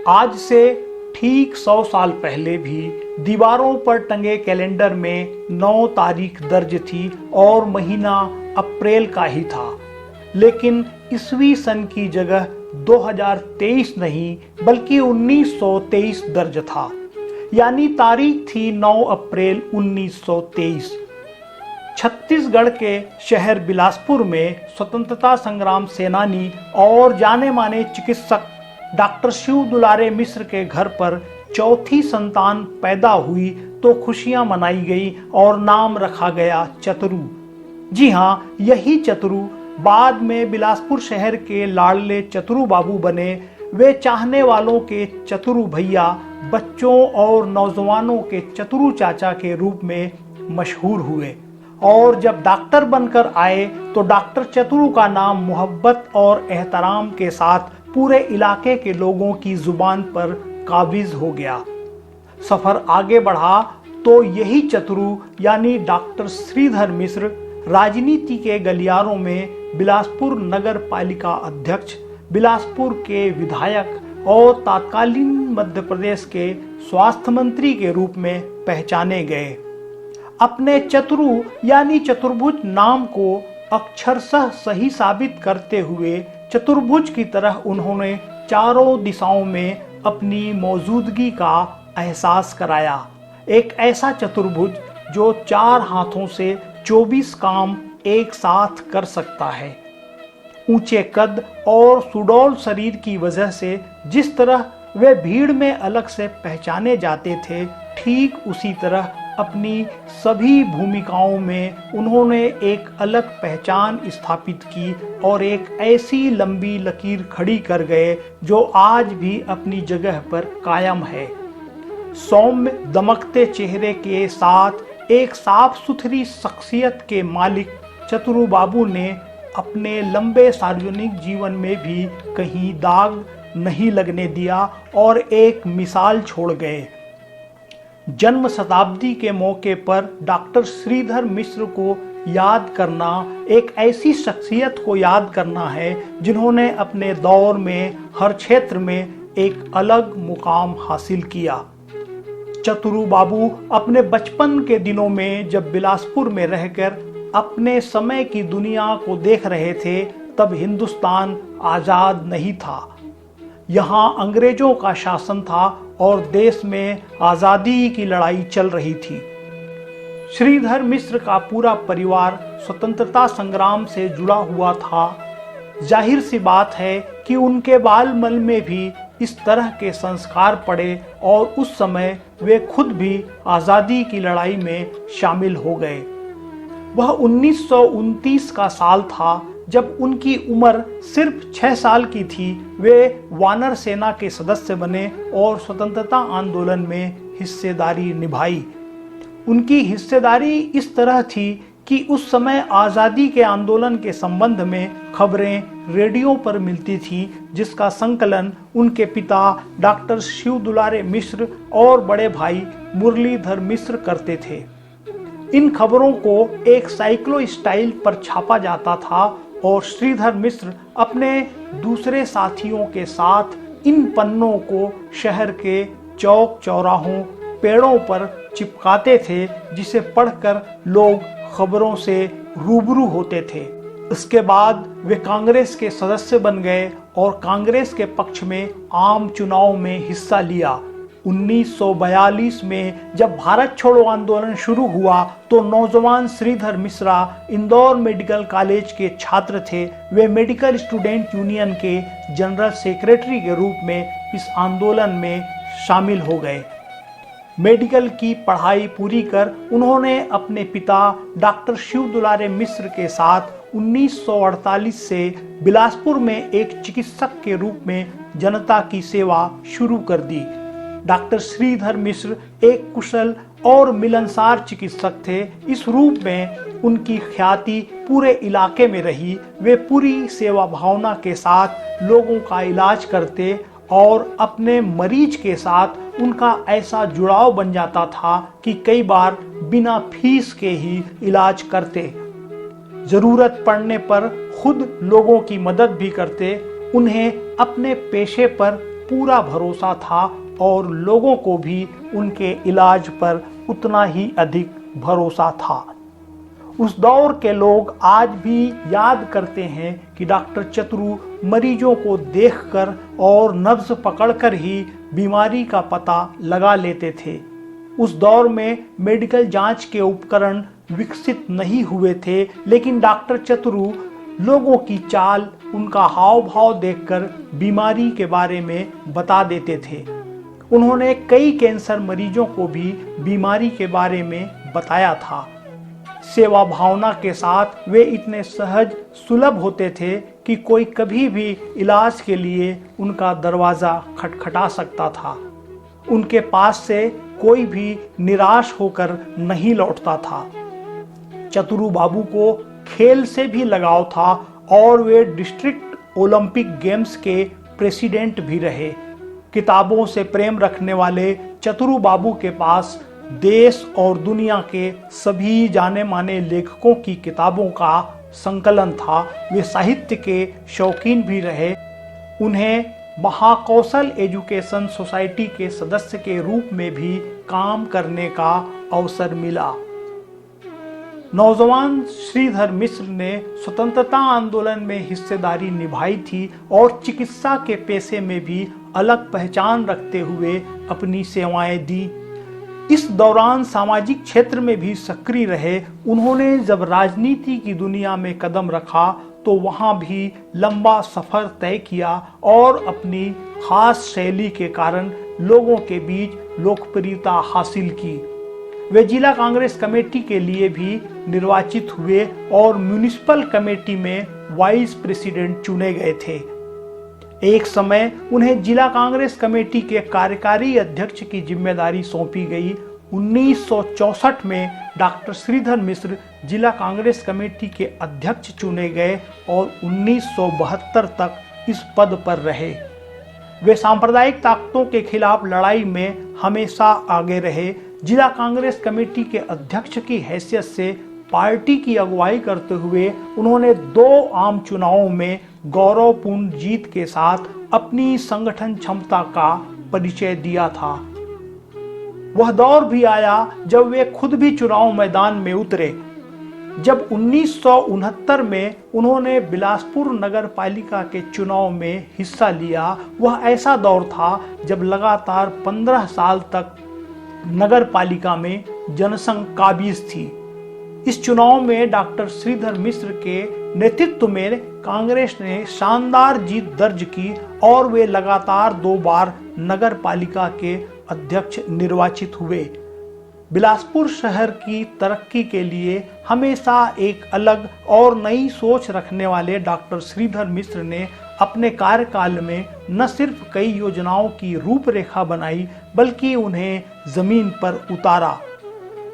आज से ठीक 100 साल पहले भी दीवारों पर टंगे कैलेंडर में 9 तारीख दर्ज थी और महीना अप्रैल का ही था। लेकिन ईस्वी सन की जगह 2023 नहीं बल्कि 1923 दर्ज था, यानी तारीख थी 9 अप्रैल 1923। छत्तीसगढ़ के शहर बिलासपुर में स्वतंत्रता संग्राम सेनानी और जाने माने चिकित्सक डॉक्टर शिव दुलारे मिश्र के घर पर चौथी संतान पैदा हुई तो खुशियां मनाई गई और नाम रखा गया चतुरू। जी हाँ, यही चतुरू बाद में बिलासपुर शहर के लाडले चतुरू बाबू बने। वे चाहने वालों के चतुरू भैया, बच्चों और नौजवानों के चतुरू चाचा के रूप में मशहूर हुए और जब डॉक्टर बनकर आए तो डॉक्टर चतुरू का नाम मोहब्बत और एहतराम के साथ पूरे इलाके के लोगों की जुबान पर काबिज हो गया। सफर आगे बढ़ा तो यही चतुरू यानी डॉक्टर श्रीधर मिश्र राजनीति के गलियारों में बिलासपुर नगर पालिका अध्यक्ष, बिलासपुर के विधायक और तत्कालीन मध्य प्रदेश के स्वास्थ्य मंत्री के रूप में पहचाने गए। अपने चतुरू यानी चतुर्भुज नाम को अक्षरशः सही साबित करते हुए चतुर्भुज की तरह उन्होंने चारों दिशाओं में अपनी मौजूदगी का एहसास कराया। एक ऐसा चतुर्भुज जो 4 हाथों से 24 काम एक साथ कर सकता है। ऊंचे कद और सुडौल शरीर की वजह से जिस तरह वे भीड़ में अलग से पहचाने जाते थे, ठीक उसी तरह अपनी सभी भूमिकाओं में उन्होंने एक अलग पहचान स्थापित की और एक ऐसी लंबी लकीर खड़ी कर गए जो आज भी अपनी जगह पर कायम है। सौम्य दमकते चेहरे के साथ एक साफ सुथरी शख्सियत के मालिक चतुरू बाबू ने अपने लंबे सार्वजनिक जीवन में भी कहीं दाग नहीं लगने दिया और एक मिसाल छोड़ गए। जन्म शताब्दी के मौके पर डॉक्टर श्रीधर मिश्र को याद करना एक ऐसी शख्सियत को याद करना है जिन्होंने अपने दौर में हर क्षेत्र में एक अलग मुकाम हासिल किया। चतुरू बाबू अपने बचपन के दिनों में जब बिलासपुर में रहकर अपने समय की दुनिया को देख रहे थे, तब हिंदुस्तान आजाद नहीं था। यहाँ अंग्रेजों का शासन था और देश में आजादी की लड़ाई चल रही थी। श्रीधर मिश्र का पूरा परिवार स्वतंत्रता संग्राम से जुड़ा हुआ था। जाहिर सी बात है कि उनके बालमल में भी इस तरह के संस्कार पड़े और उस समय वे खुद भी आजादी की लड़ाई में शामिल हो गए। वह 1929 का साल था जब उनकी उम्र सिर्फ 6 साल की थी। वे वानर सेना के सदस्य बने और स्वतंत्रता आंदोलन में हिस्सेदारी निभाई। उनकी हिस्सेदारी इस तरह थी कि उस समय आज़ादी के आंदोलन के संबंध में खबरें रेडियो पर मिलती थी, जिसका संकलन उनके पिता डॉक्टर शिव दुलारे मिश्र और बड़े भाई मुरलीधर मिश्र करते थे। इन खबरों को एक साइक्लो स्टाइल पर छापा जाता था और श्रीधर मिश्र अपने दूसरे साथियों के साथ इन पन्नों को शहर के चौक चौराहों, पेड़ों पर चिपकाते थे, जिसे पढ़कर लोग खबरों से रूबरू होते थे। इसके बाद वे कांग्रेस के सदस्य बन गए और कांग्रेस के पक्ष में आम चुनाव में हिस्सा लिया। 1942 में जब भारत छोड़ो आंदोलन शुरू हुआ तो नौजवान श्रीधर मिश्रा इंदौर मेडिकल कॉलेज के छात्र थे। वे मेडिकल स्टूडेंट यूनियन के जनरल सेक्रेटरी के रूप में इस आंदोलन में शामिल हो गए। मेडिकल की पढ़ाई पूरी कर उन्होंने अपने पिता डॉक्टर शिव दुलारे मिश्र के साथ 1948 से बिलासपुर में एक चिकित्सक के रूप में जनता की सेवा शुरू कर दी। डॉक्टर श्रीधर मिश्र एक कुशल और मिलनसार चिकित्सक थे। इस रूप में उनकी ख्याति पूरे इलाके में रही। वे पूरी सेवा भावना के साथ लोगों का इलाज करते और अपने मरीज के साथ उनका ऐसा जुड़ाव बन जाता था कि कई बार बिना फीस के ही इलाज करते। जरूरत पड़ने पर खुद लोगों की मदद भी करते। उन्हें अपने पेशे पर पूरा भरोसा था और लोगों को भी उनके इलाज पर उतना ही अधिक भरोसा था। उस दौर के लोग आज भी याद करते हैं कि डॉक्टर चतुरू मरीजों को देखकर और नब्ज पकड़कर ही बीमारी का पता लगा लेते थे। उस दौर में मेडिकल जांच के उपकरण विकसित नहीं हुए थे, लेकिन डॉक्टर चतुरू लोगों की चाल, उनका हाव भाव देखकर बीमारी के बारे में बता देते थे। उन्होंने कई कैंसर मरीजों को भी बीमारी के बारे में बताया था। सेवा भावना के साथ वे इतने सहज सुलभ होते थे कि कोई कभी भी इलाज के लिए उनका दरवाजा खटखटा सकता था। उनके पास से कोई भी निराश होकर नहीं लौटता था। चतुरू बाबू को खेल से भी लगाव था और वे डिस्ट्रिक्ट ओलंपिक गेम्स के प्रेसिडेंट भी रहे। किताबों से प्रेम रखने वाले चतुरू बाबू के पास देश और दुनिया के सभी जाने माने लेखकों की किताबों का संकलन था। वे साहित्य के शौकीन भी रहे। उन्हें महाकौशल एजुकेशन सोसाइटी के सदस्य के रूप में भी काम करने का अवसर मिला। नौजवान श्रीधर मिश्र ने स्वतंत्रता आंदोलन में हिस्सेदारी निभाई थी और चिकित्सा के पेशे में भी अलग पहचान रखते हुए अपनी सेवाएं दी। इस दौरान सामाजिक क्षेत्र में भी सक्रिय रहे। उन्होंने जब राजनीति की दुनिया में कदम रखा तो वहां भी लंबा सफर तय किया और अपनी खास शैली के कारण लोगों के बीच लोकप्रियता हासिल की। वे जिला कांग्रेस कमेटी के लिए भी निर्वाचित हुए और म्युनिसिपल कमेटी में वाइस प्रेसिडेंट चुने गए थे। एक समय उन्हें जिला कांग्रेस कमेटी के कार्यकारी अध्यक्ष की जिम्मेदारी सौंपी गई। 1964 में डॉक्टर श्रीधर मिश्र जिला कांग्रेस कमेटी के अध्यक्ष चुने गए और 1972 तक इस पद पर रहे। वे सांप्रदायिक ताकतों के खिलाफ लड़ाई में हमेशा आगे रहे। जिला कांग्रेस कमेटी के अध्यक्ष की हैसियत से पार्टी की अगुवाई करते हुए उन्होंने 2 आम चुनावों में गौरवपूर्ण जीत के साथ अपनी संगठन क्षमता का परिचय दिया था। वह दौर भी आया जब वे खुद भी चुनाव मैदान में उतरे। जब 1969 में उन्होंने बिलासपुर नगर पालिका के चुनाव में हिस्सा लिया, वह ऐसा दौर था जब लगातार 15 साल तक नगर पालिका में जनसंघ काबिज थी। इस चुनाव में डॉक्टर श्रीधर मिश्र के नेतृत्व में कांग्रेस ने शानदार जीत दर्ज की और वे लगातार 2 बार नगर पालिका के अध्यक्ष निर्वाचित हुए। बिलासपुर शहर की तरक्की के लिए हमेशा एक अलग और नई सोच रखने वाले डॉक्टर श्रीधर मिश्र ने अपने कार्यकाल में न सिर्फ कई योजनाओं की रूपरेखा बनाई बल्कि उन्हें जमीन पर उतारा।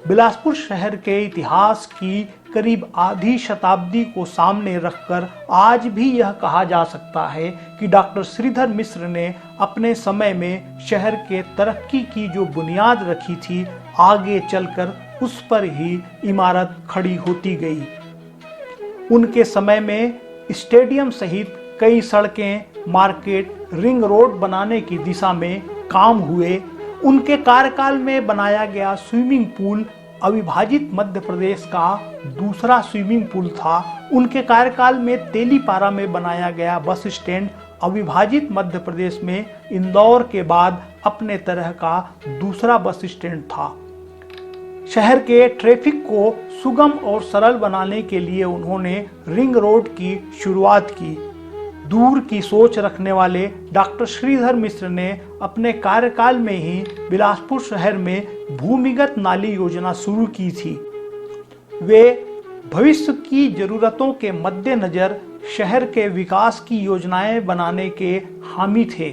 बिलासपुर शहर के इतिहास की करीब आधी शताब्दी को सामने रखकर आज भी यह कहा जा सकता है कि डॉक्टर श्रीधर मिश्र ने अपने समय में शहर के तरक्की की जो बुनियाद रखी थी, आगे चलकर उस पर ही इमारत खड़ी होती गई। उनके समय में स्टेडियम सहित कई सड़कें, मार्केट, रिंग रोड बनाने की दिशा में काम हुए। उनके कार्यकाल में बनाया गया स्विमिंग पूल अविभाजित मध्य प्रदेश का दूसरा स्विमिंग पूल था। उनके कार्यकाल में तेलीपारा में बनाया गया बस स्टैंड अविभाजित मध्य प्रदेश में इंदौर के बाद अपने तरह का दूसरा बस स्टैंड था। शहर के ट्रैफिक को सुगम और सरल बनाने के लिए उन्होंने रिंग रोड की शुरुआत की। दूर की सोच रखने वाले डॉक्टर श्रीधर मिश्र ने अपने कार्यकाल में ही बिलासपुर शहर में भूमिगत नाली योजना शुरू की थी। वे भविष्य की जरूरतों के मद्देनजर शहर के विकास की योजनाएं बनाने के हामी थे।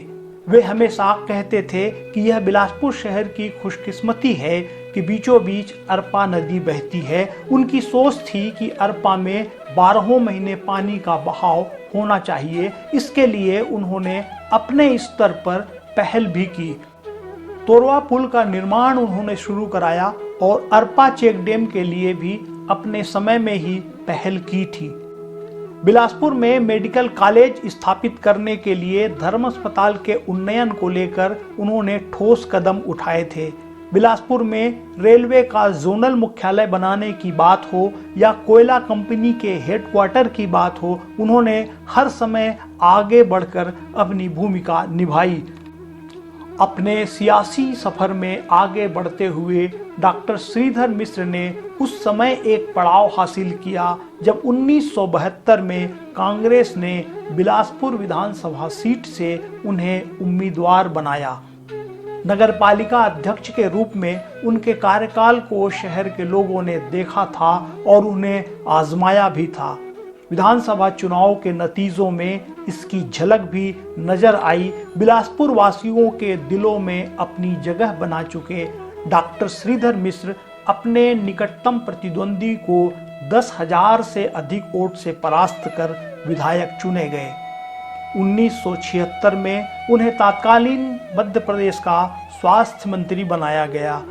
वे हमेशा कहते थे कि यह बिलासपुर शहर की खुशकिस्मती है कि बीचों बीच अरपा नदी बहती है। उनकी सोच थी कि अरपा में 12 महीने पानी का बहाव होना चाहिए। इसके लिए उन्होंने अपने स्तर पर पहल भी की। तोरवा पुल का निर्माण उन्होंने शुरू कराया और अरपा चेक डैम के लिए भी अपने समय में ही पहल की थी। बिलासपुर में मेडिकल कॉलेज स्थापित करने के लिए धर्म अस्पताल के उन्नयन को लेकर उन्होंने ठोस कदम उठाए थे। बिलासपुर में रेलवे का जोनल मुख्यालय बनाने की बात हो या कोयला कंपनी के हेडक्वार्टर की बात हो, उन्होंने हर समय आगे बढ़कर अपनी भूमिका निभाई। अपने सियासी सफर में आगे बढ़ते हुए डॉक्टर श्रीधर मिश्र ने उस समय एक पड़ाव हासिल किया जब 1972 में कांग्रेस ने बिलासपुर विधानसभा सीट से उन्हें उम्मीदवार बनाया। नगरपालिका अध्यक्ष के रूप में उनके कार्यकाल को शहर के लोगों ने देखा था और उन्हें आजमाया भी था। विधानसभा चुनाव के नतीजों में इसकी झलक भी नजर आई। बिलासपुर वासियों के दिलों में अपनी जगह बना चुके डॉक्टर श्रीधर मिश्र अपने निकटतम प्रतिद्वंदी को 10,000 से अधिक वोट से परास्त कर विधायक चुने गए। 1976 में उन्हें तत्कालीन मध्य प्रदेश का स्वास्थ्य मंत्री बनाया गया।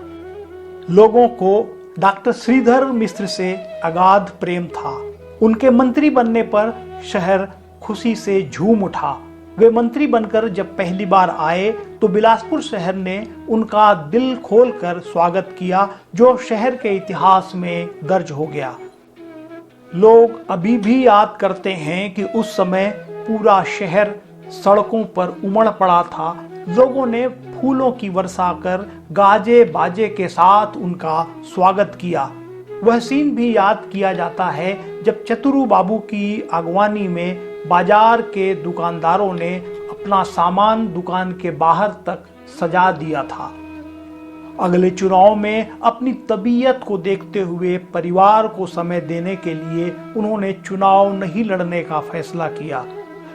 लोगों को डॉक्टर श्रीधर मिश्र से अगाध प्रेम था। उनके मंत्री बनने पर शहर खुशी से झूम उठा। वे मंत्री बनकर जब पहली बार आए तो बिलासपुर शहर ने उनका दिल खोलकर स्वागत किया, जो शहर के इतिहास में दर्ज हो गया। लोग अभी भी याद करते हैं कि उस समय पूरा शहर सड़कों पर उमड़ पड़ा था। लोगों ने फूलों की वर्षा कर गाजे बाजे के साथ उनका स्वागत किया। वह सीन भी याद किया जाता है जब चतुरू बाबू की अगवानी में बाजार के दुकानदारों ने अपना सामान दुकान के बाहर तक सजा दिया था। अगले चुनाव में अपनी तबीयत को देखते हुए परिवार को समय देने के लिए उन्होंने चुनाव नहीं लड़ने का फैसला किया।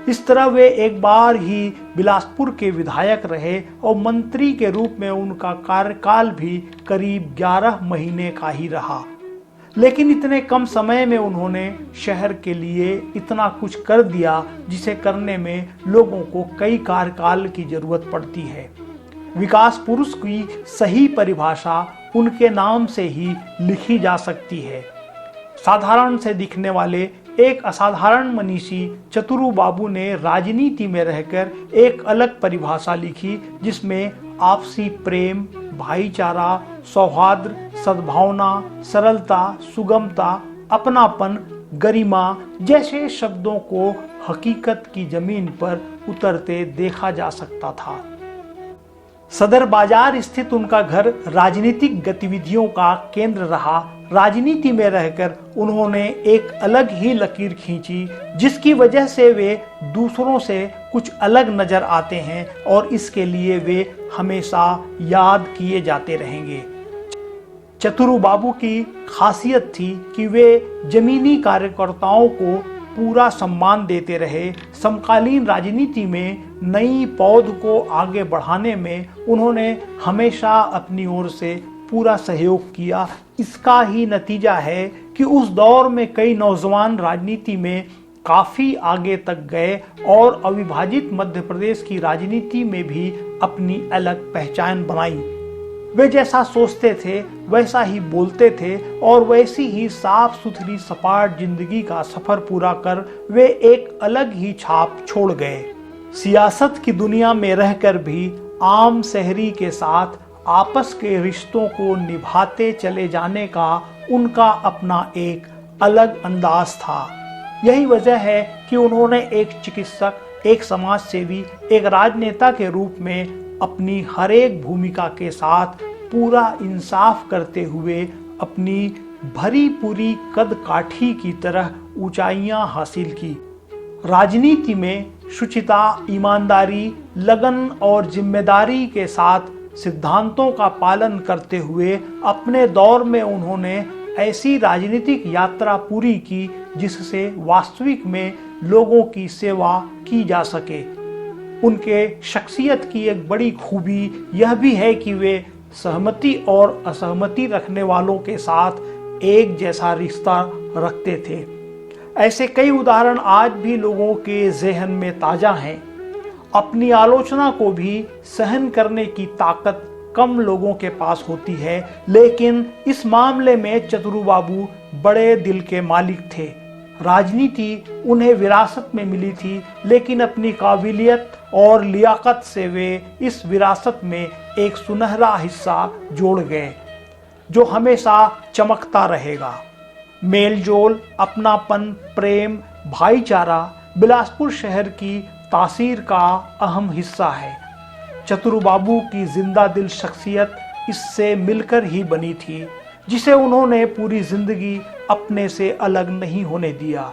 इस तरह वे एक बार ही बिलासपुर के विधायक रहे और मंत्री के रूप में उनका कार्यकाल भी करीब 11 महीने का ही रहा। लेकिन इतने कम समय में उन्होंने शहर के लिए इतना कुछ कर दिया जिसे करने में लोगों को कई कार्यकाल की जरूरत पड़ती है। विकास पुरुष की सही परिभाषा उनके नाम से ही लिखी जा सकती है। साधारण से दिखने वाले एक असाधारण मनीषी चतुरू बाबू ने राजनीति में रहकर एक अलग परिभाषा लिखी, जिसमें आपसी प्रेम, भाईचारा, सौहार्द, सद्भावना, सरलता, सुगमता, अपनापन, गरिमा जैसे शब्दों को हकीकत की जमीन पर उतरते देखा जा सकता था। सदर बाजार स्थित उनका घर राजनीतिक गतिविधियों का केंद्र रहा। राजनीति में रहकर उन्होंने एक अलग ही लकीर खींची, जिसकी वजह से वे दूसरों से कुछ अलग नजर आते हैं और इसके लिए वे हमेशा याद किए जाते रहेंगे। चतुरू बाबू की खासियत थी कि वे जमीनी कार्यकर्ताओं को पूरा सम्मान देते रहे। समकालीन राजनीति में नई पौध को आगे बढ़ाने में उन्होंने हमेशा अपनी ओर से पूरा सहयोग किया। इसका ही नतीजा है कि उस दौर में कई नौजवान राजनीति में काफी आगे तक गए और अविभाजित मध्य प्रदेश की राजनीति में भी अपनी अलग पहचान बनाई। वे जैसा सोचते थे वैसा ही बोलते थे और वैसी ही साफ सुथरी सपाट जिंदगी का सफर पूरा कर वे एक अलग ही छाप छोड़ गए। सियासत की दुनिया में रहकर भी आम शहरी के साथ आपस के रिश्तों को निभाते चले जाने का उनका अपना एक अलग अंदाज था। यही वजह है कि उन्होंने एक चिकित्सक, एक समाज सेवी, एक राजनेता के रूप में अपनी हर एक भूमिका के साथ पूरा इंसाफ करते हुए अपनी भरी पूरी कद काठी की तरह ऊंचाइयां हासिल की। राजनीति में शुचिता, ईमानदारी, लगन और जिम्मेदारी के साथ सिद्धांतों का पालन करते हुए अपने दौर में उन्होंने ऐसी राजनीतिक यात्रा पूरी की जिससे वास्तविक में लोगों की सेवा की जा सके। उनके शख्सियत की एक बड़ी खूबी यह भी है कि वे सहमति और असहमति रखने वालों के साथ एक जैसा रिश्ता रखते थे। ऐसे कई उदाहरण आज भी लोगों के ज़हन में ताज़ा हैं। अपनी आलोचना को भी सहन करने की ताकत कम लोगों के पास होती है, लेकिन इस मामले में चतुरू बाबू बड़े दिल के मालिक थे। राजनीति उन्हें विरासत में मिली थी, लेकिन अपनी काबिलियत और लियाकत से वे इस विरासत में एक सुनहरा हिस्सा जोड़ गए जो हमेशा चमकता रहेगा। मेलजोल, अपनापन, प्रेम, भाईचारा बिलासपुर शहर की तासीर का अहम हिस्सा है। चतुर बाबू की जिंदा दिल शख्सियत इससे मिलकर ही बनी थी, जिसे उन्होंने पूरी जिंदगी अपने से अलग नहीं होने दिया।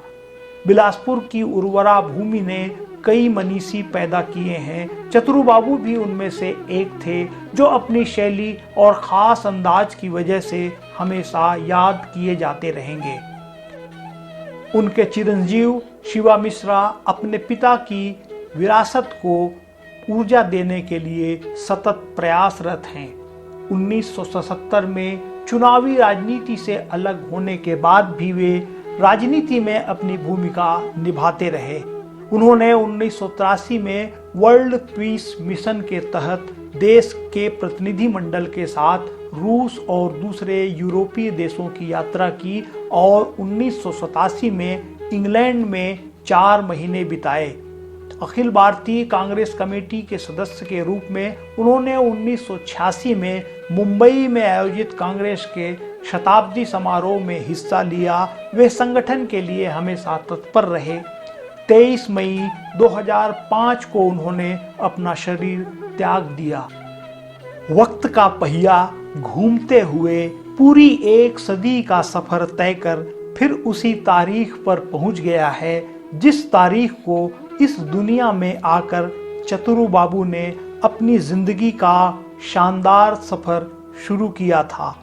बिलासपुर की उर्वरा भूमि ने कई मनीषी पैदा किए हैं। चतुर बाबू भी उनमें से एक थे, जो अपनी शैली और ख़ास अंदाज की वजह से हमेशा याद किए जाते रहेंगे। उनके चिरंजीव शिवा मिश्रा अपने पिता की विरासत को ऊर्जा देने के लिए सतत प्रयासरत हैं। 1977 में चुनावी राजनीति से अलग होने के बाद भी वे राजनीति में अपनी भूमिका निभाते रहे। उन्होंने 1983 में वर्ल्ड पीस मिशन के तहत देश के प्रतिनिधि मंडल के साथ रूस और दूसरे यूरोपीय देशों की यात्रा की और 1987 में इंग्लैंड में 4 महीने बिताए। अखिल भारतीय कांग्रेस कमेटी के सदस्य के रूप में उन्होंने 1986 में मुंबई में आयोजित कांग्रेस के शताब्दी समारोह में हिस्सा लिया। वे संगठन के लिए हमेशा तत्पर रहे। 23 मई 2005 को उन्होंने अपना शरीर त्याग दिया। वक्त का पहिया घूमते हुए पूरी एक सदी का सफर तय कर फिर उसी तारीख पर पहुंच गया है, जिस तारीख को इस दुनिया में आकर चतुर बाबू ने अपनी जिंदगी का शानदार सफर शुरू किया था।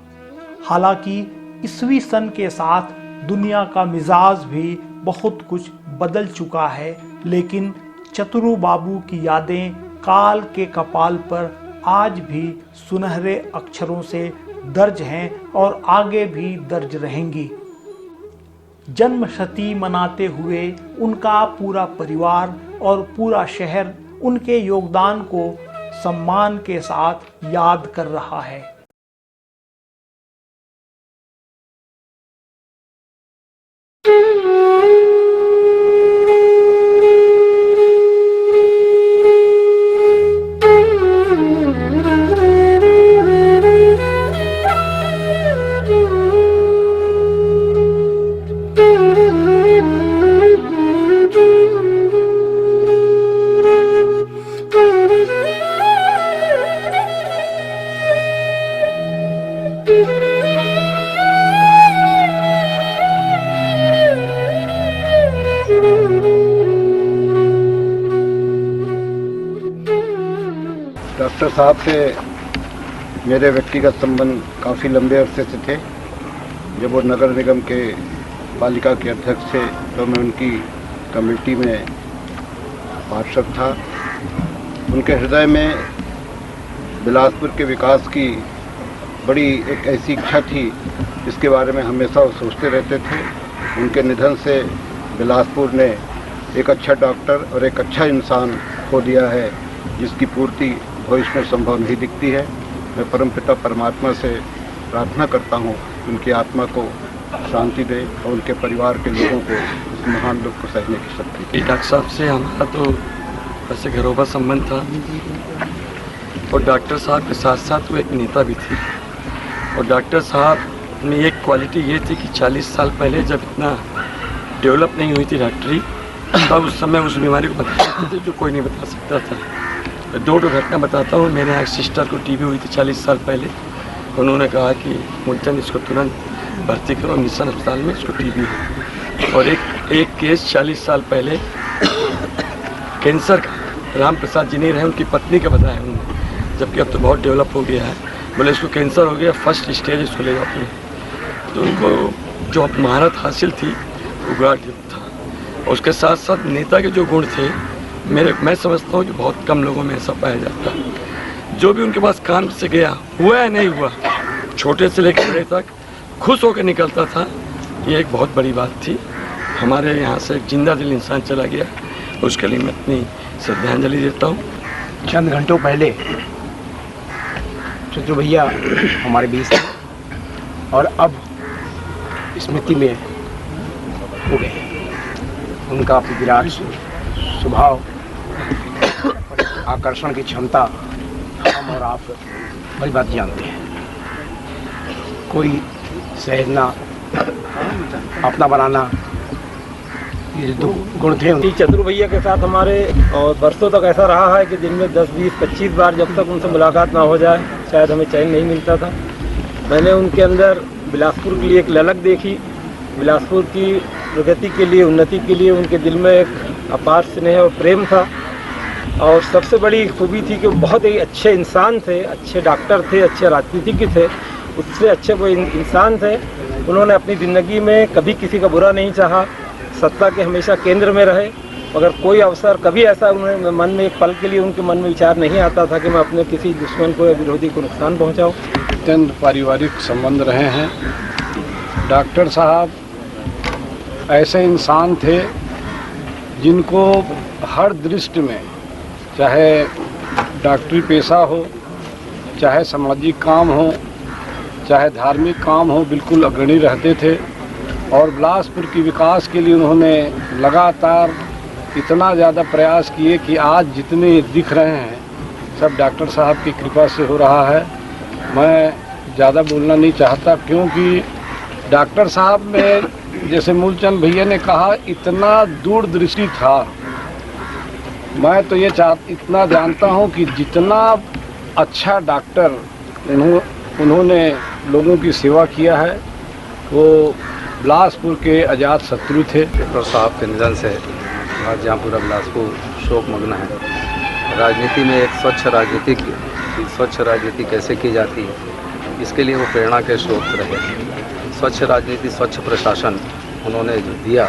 हालांकि ईस्वी सन के साथ दुनिया का मिजाज भी बहुत कुछ बदल चुका है, लेकिन चतुर बाबू की यादें काल के कपाल पर आज भी सुनहरे अक्षरों से दर्ज हैं और आगे भी दर्ज रहेंगी। जन्मशती मनाते हुए उनका पूरा परिवार और पूरा शहर उनके योगदान को सम्मान के साथ याद कर रहा है। डॉक्टर साहब से मेरे व्यक्तिगत संबंध काफ़ी लंबे अरसे से थे। जब वो नगर निगम के पालिका के अध्यक्ष थे तो मैं उनकी कमेटी में पार्षद था। उनके हृदय में बिलासपुर के विकास की बड़ी एक ऐसी इच्छा थी जिसके बारे में हमेशा वो सोचते रहते थे। उनके निधन से बिलासपुर ने एक अच्छा डॉक्टर और एक अच्छा इंसान खो दिया है, जिसकी पूर्ति भविष्य में संभव नहीं दिखती है। मैं परमपिता परमात्मा से प्रार्थना करता हूँ उनकी आत्मा को शांति दे और उनके परिवार के लोगों को इस महान दुख को सहने की शक्ति दे। डॉक्टर साहब से हमारा तो वैसे घरोबा संबंध था और डॉक्टर साहब के साथ साथ वो एक नेता भी थे। और डॉक्टर साहब में एक क्वालिटी ये थी कि 40 साल पहले जब इतना डेवलप नहीं हुई थी डॉक्टरी, तब उस समय उस बीमारी को बता सकते थे जो कोई नहीं बता सकता था। दो घटना बताता हूँ। मेरे यहाँ एक सिस्टर को टीबी हुई थी 40 साल पहले। उन्होंने कहा कि मुल्तान इसको तुरंत भर्ती करो मिशन अस्पताल में, इसको टीबी है। और एक केस 40 साल पहले कैंसर का, राम प्रसाद जी नहीं रहे, उनकी पत्नी का बताया उन्होंने, जबकि अब तो बहुत डेवलप हो गया है। बोले इसको कैंसर हो गया, फर्स्ट स्टेज इसको ले जाओ अपने। तो उनको जो महारत हासिल थी वो गार्ड था। और उसके साथ साथ नेता के जो गुण थे मैं समझता हूँ कि बहुत कम लोगों में ऐसा पाया जाता है। जो भी उनके पास काम से गया, हुआ या नहीं हुआ, छोटे से लेकर बड़े तक खुश होकर निकलता था। ये एक बहुत बड़ी बात थी। हमारे यहाँ से एक जिंदा दिल इंसान चला गया, उसके लिए मैं अपनी श्रद्धांजलि देता हूँ। चंद घंटों पहले चतुर भैया हमारे बीच थे और अब स्मृति में हो गए। उनका विराट स्वभाव, आकर्षण की क्षमता हम और आप बड़ी बात जानते हैं। कोई सहजना, अपना बनाना, ये जो गुण थे जी चतुर भैया के साथ हमारे और बरसों तक ऐसा रहा है कि दिन में 10, 20, 25 बार जब तक उनसे मुलाकात ना हो जाए शायद हमें चैन नहीं मिलता था। मैंने उनके अंदर बिलासपुर के लिए एक ललक देखी। बिलासपुर की प्रगति के लिए, उन्नति के लिए उनके दिल में एक अपार स्नेह और प्रेम था। और सबसे बड़ी खूबी थी कि वो बहुत ही अच्छे इंसान थे, अच्छे डॉक्टर थे, अच्छे राजनीतिज्ञ थे, उससे अच्छे वो इंसान थे। उन्होंने अपनी ज़िंदगी में कभी किसी का बुरा नहीं चाहा, सत्ता के हमेशा केंद्र में रहे। मगर कोई अवसर कभी ऐसा उन्हें मन में एक पल के लिए उनके मन में विचार नहीं आता था कि मैं अपने किसी दुश्मन को या विरोधी को नुकसान पहुंचाऊं। अत्यंत पारिवारिक संबंध रहे हैं। डॉक्टर साहब ऐसे इंसान थे जिनको हर दृष्टि में, चाहे डॉक्टरी पेशा हो, चाहे सामाजिक काम हो, चाहे धार्मिक काम हो, बिल्कुल अग्रणी रहते थे। और बिलासपुर की विकास के लिए उन्होंने लगातार इतना ज़्यादा प्रयास किए कि आज जितने दिख रहे हैं सब डॉक्टर साहब की कृपा से हो रहा है। मैं ज़्यादा बोलना नहीं चाहता क्योंकि डॉक्टर साहब में, जैसे मूलचंद भैया ने कहा, इतना दूरदृष्टि था। मैं तो ये इतना जानता हूँ कि जितना अच्छा डॉक्टर उन्होंने लोगों की सेवा किया है, वो बिलासपुर के अजात शत्रु थे। डॉक्टर साहब के निधन से आज जहाँ पूरा बिलासपुर शोकमग्न है। राजनीति में एक स्वच्छ राजनीति कैसे की जाती है, इसके लिए वो प्रेरणा के स्रोत रहे। स्वच्छ राजनीति, स्वच्छ प्रशासन उन्होंने जो दिया,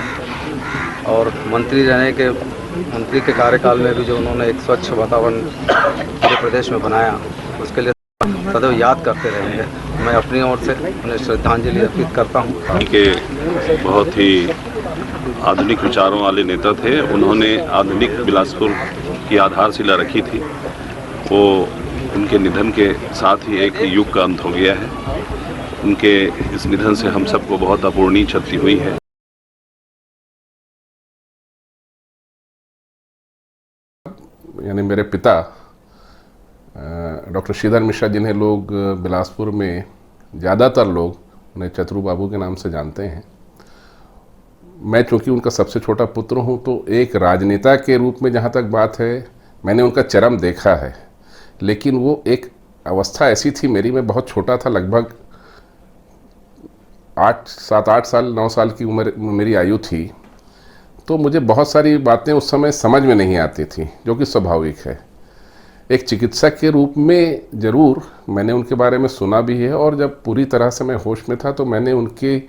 और मंत्री के कार्यकाल में भी जो उन्होंने एक स्वच्छ वातावरण पूरे प्रदेश में बनाया, उसके लिए सदैव याद करते रहेंगे। मैं अपनी ओर से उन्हें श्रद्धांजलि अर्पित करता हूँ। उनके बहुत ही आधुनिक विचारों वाले नेता थे। उन्होंने आधुनिक बिलासपुर की आधारशिला रखी थी। वो उनके निधन के साथ ही एक युग का अंत हो गया है। उनके इस निधन से हम सबको बहुत अपूर्णीय क्षति हुई है। यानी मेरे पिता डॉक्टर श्रीधर मिश्रा, जिन्हें लोग बिलासपुर में ज़्यादातर लोग उन्हें चतुर बाबू के नाम से जानते हैं। मैं चूँकि उनका सबसे छोटा पुत्र हूँ, तो एक राजनेता के रूप में जहाँ तक बात है, मैंने उनका चरम देखा है। लेकिन वो एक अवस्था ऐसी थी मेरी, मैं बहुत छोटा था, लगभग 7, 8 साल, 9 साल की उम्र मेरी आयु थी। तो मुझे बहुत सारी बातें उस समय समझ में नहीं आती थी, जो कि स्वाभाविक है। एक चिकित्सक के रूप में ज़रूर मैंने उनके बारे में सुना भी है, और जब पूरी तरह से मैं होश में था तो मैंने उनकी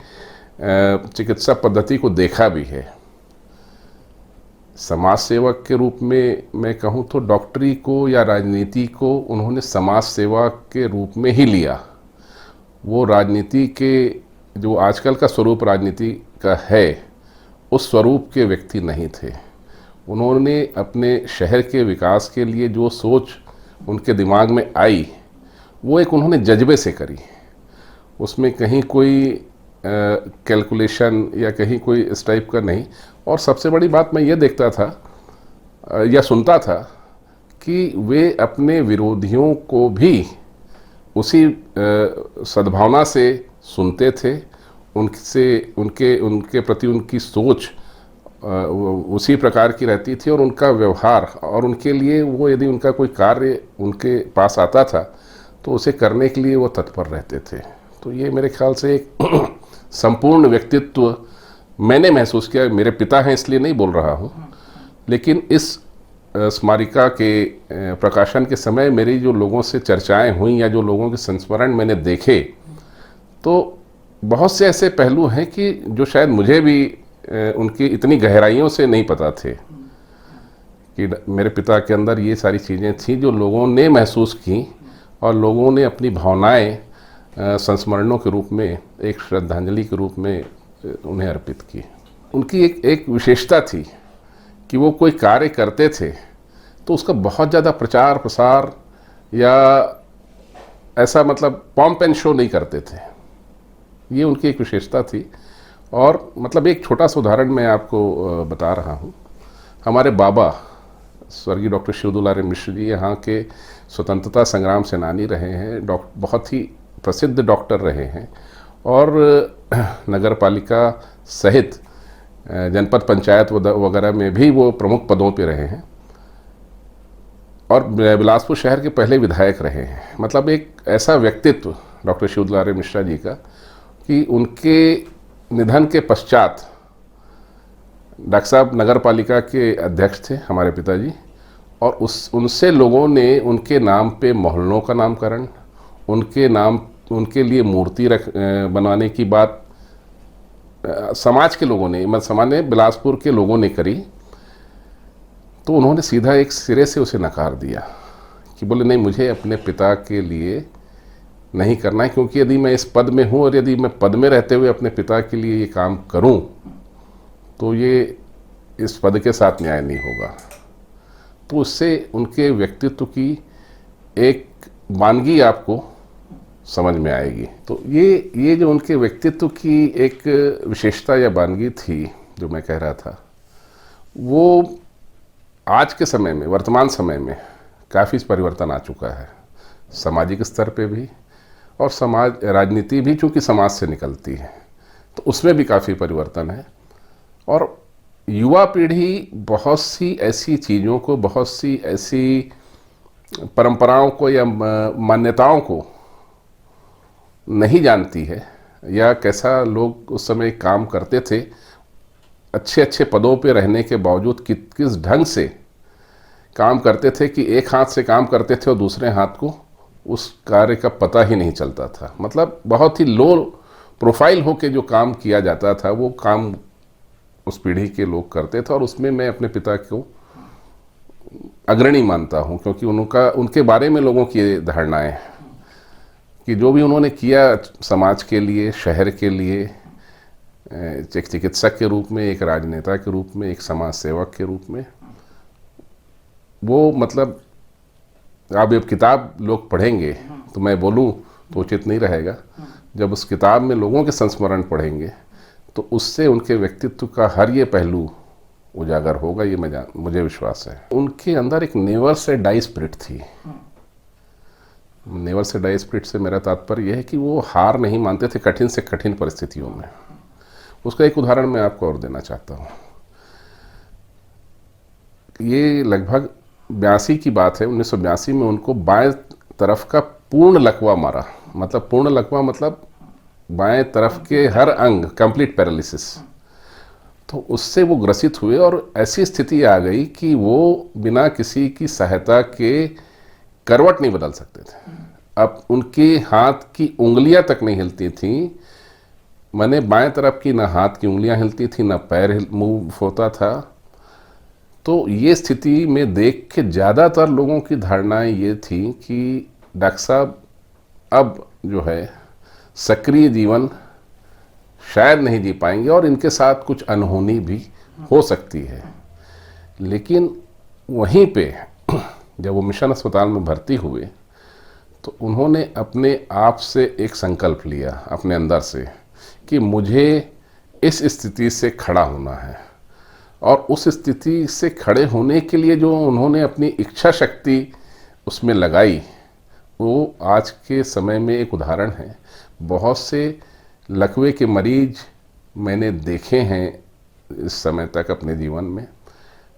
चिकित्सा पद्धति को देखा भी है। समाज सेवक के रूप में मैं कहूँ तो डॉक्टरी को या राजनीति को उन्होंने समाज सेवा के रूप में ही लिया। वो राजनीति के जो आजकल का स्वरूप राजनीति का है, उस स्वरूप के व्यक्ति नहीं थे। उन्होंने अपने शहर के विकास के लिए जो सोच उनके दिमाग में आई, वो एक उन्होंने जज्बे से करी। उसमें कहीं कोई कैलकुलेशन या कहीं कोई इस टाइप का नहीं। और सबसे बड़ी बात मैं ये देखता था या सुनता था कि वे अपने विरोधियों को भी उसी सद्भावना से सुनते थे। उनके प्रति उनकी सोच उसी प्रकार की रहती थी, और उनका व्यवहार, और उनके लिए वो यदि उनका कोई कार्य उनके पास आता था तो उसे करने के लिए वो तत्पर रहते थे। तो ये मेरे ख्याल से एक संपूर्ण व्यक्तित्व मैंने महसूस किया। मेरे पिता हैं इसलिए नहीं बोल रहा हूँ, लेकिन इस स्मारिका के प्रकाशन के समय मेरी जो लोगों से चर्चाएं हुई या जो लोगों के संस्मरण मैंने देखे, तो बहुत से ऐसे पहलू हैं कि जो शायद मुझे भी उनकी इतनी गहराइयों से नहीं पता थे कि मेरे पिता के अंदर ये सारी चीज़ें थी जो लोगों ने महसूस की, और लोगों ने अपनी भावनाएं संस्मरणों के रूप में, एक श्रद्धांजलि के रूप में उन्हें अर्पित की। उनकी एक विशेषता थी कि वो कोई कार्य करते थे तो उसका बहुत ज़्यादा प्रचार प्रसार या ऐसा मतलब पॉम्प एंड शो नहीं करते थे। ये उनकी एक विशेषता थी। और मतलब एक छोटा सा उदाहरण मैं आपको बता रहा हूँ। हमारे बाबा स्वर्गीय डॉक्टर शिवदुलारे मिश्र जी यहाँ के स्वतंत्रता संग्राम सेनानी रहे हैं, बहुत ही प्रसिद्ध डॉक्टर रहे हैं और नगर पालिका सहित जनपद पंचायत वगैरह में भी वो प्रमुख पदों पे रहे हैं और बिलासपुर शहर के पहले विधायक रहे हैं। मतलब एक ऐसा व्यक्तित्व डॉक्टर शिवदुलारे मिश्रा जी का कि उनके निधन के पश्चात डॉक्टर साहब नगर पालिका के अध्यक्ष थे हमारे पिताजी, और उनसे लोगों ने उनके नाम पे मोहल्लों का नामकरण, उनके लिए मूर्ति बनवाने की बात समाज के लोगों ने, मतलब सामान्य बिलासपुर के लोगों ने करी। तो उन्होंने सीधा एक सिरे से उसे नकार दिया कि बोले नहीं, मुझे अपने पिता के लिए नहीं करना है, क्योंकि यदि मैं इस पद में हूँ और यदि मैं पद में रहते हुए अपने पिता के लिए ये काम करूँ तो ये इस पद के साथ न्याय नहीं होगा। तो उससे उनके व्यक्तित्व की एक वानगी आपको समझ में आएगी। तो ये जो उनके व्यक्तित्व की एक विशेषता या वानगी थी जो मैं कह रहा था, वो आज के समय में, वर्तमान समय में काफ़ी परिवर्तन आ चुका है, सामाजिक स्तर पे भी और राजनीति भी चूँकि समाज से निकलती है तो उसमें भी काफ़ी परिवर्तन है। और युवा पीढ़ी बहुत सी ऐसी चीज़ों को, बहुत सी ऐसी परंपराओं को या मान्यताओं को नहीं जानती है, या कैसा लोग उस समय काम करते थे, अच्छे अच्छे पदों पे रहने के बावजूद किस ढंग से काम करते थे कि एक हाथ से काम करते थे और दूसरे हाथ को उस कार्य का पता ही नहीं चलता था। मतलब बहुत ही लो प्रोफाइल होके जो काम किया जाता था वो काम उस पीढ़ी के लोग करते थे, और उसमें मैं अपने पिता को अग्रणी मानता हूँ, क्योंकि उनके बारे में लोगों की धारणाएं कि जो भी उन्होंने किया समाज के लिए, शहर के लिए, एक चिकित्सक के रूप में, एक राजनेता के रूप में, एक समाज सेवक के रूप में, वो मतलब अब किताब लोग पढ़ेंगे तो मैं बोलूँ तो उचित नहीं रहेगा। जब उस किताब में लोगों के संस्मरण पढ़ेंगे तो उससे उनके व्यक्तित्व का हर ये पहलू उजागर होगा, ये मुझे विश्वास है। उनके अंदर एक नेवर से डाई स्पिरिट थी। नेवर से डाई स्पिरिट से मेरा तात्पर्य यह है कि वो हार नहीं मानते थे कठिन से कठिन परिस्थितियों में। उसका एक उदाहरण मैं आपको और देना चाहता हूँ। ये लगभग 82 की बात है, 1982 में उनको बाएं तरफ का पूर्ण लकवा मारा। मतलब पूर्ण लकवा मतलब बाएं तरफ के हर अंग, कंप्लीट पैरालिसिस। तो उससे वो ग्रसित हुए और ऐसी स्थिति आ गई कि वो बिना किसी की सहायता के करवट नहीं बदल सकते थे। अब उनके हाथ की उंगलियां तक नहीं हिलती थीं। मैंने बाएं तरफ की ना हाथ की उंगलियां हिलती थी, ना पैर मूव होता था। तो ये स्थिति में देख के ज़्यादातर लोगों की धारणाएं ये थी कि डॉक्टर साहब अब जो है सक्रिय जीवन शायद नहीं जी पाएंगे और इनके साथ कुछ अनहोनी भी हो सकती है। लेकिन वहीं पे जब वो मिशन अस्पताल में भर्ती हुए तो उन्होंने अपने आप से एक संकल्प लिया अपने अंदर से कि मुझे इस स्थिति से खड़ा होना है, और उस स्थिति से खड़े होने के लिए जो उन्होंने अपनी इच्छा शक्ति उसमें लगाई वो आज के समय में एक उदाहरण है। बहुत से लकवे के मरीज मैंने देखे हैं इस समय तक अपने जीवन में।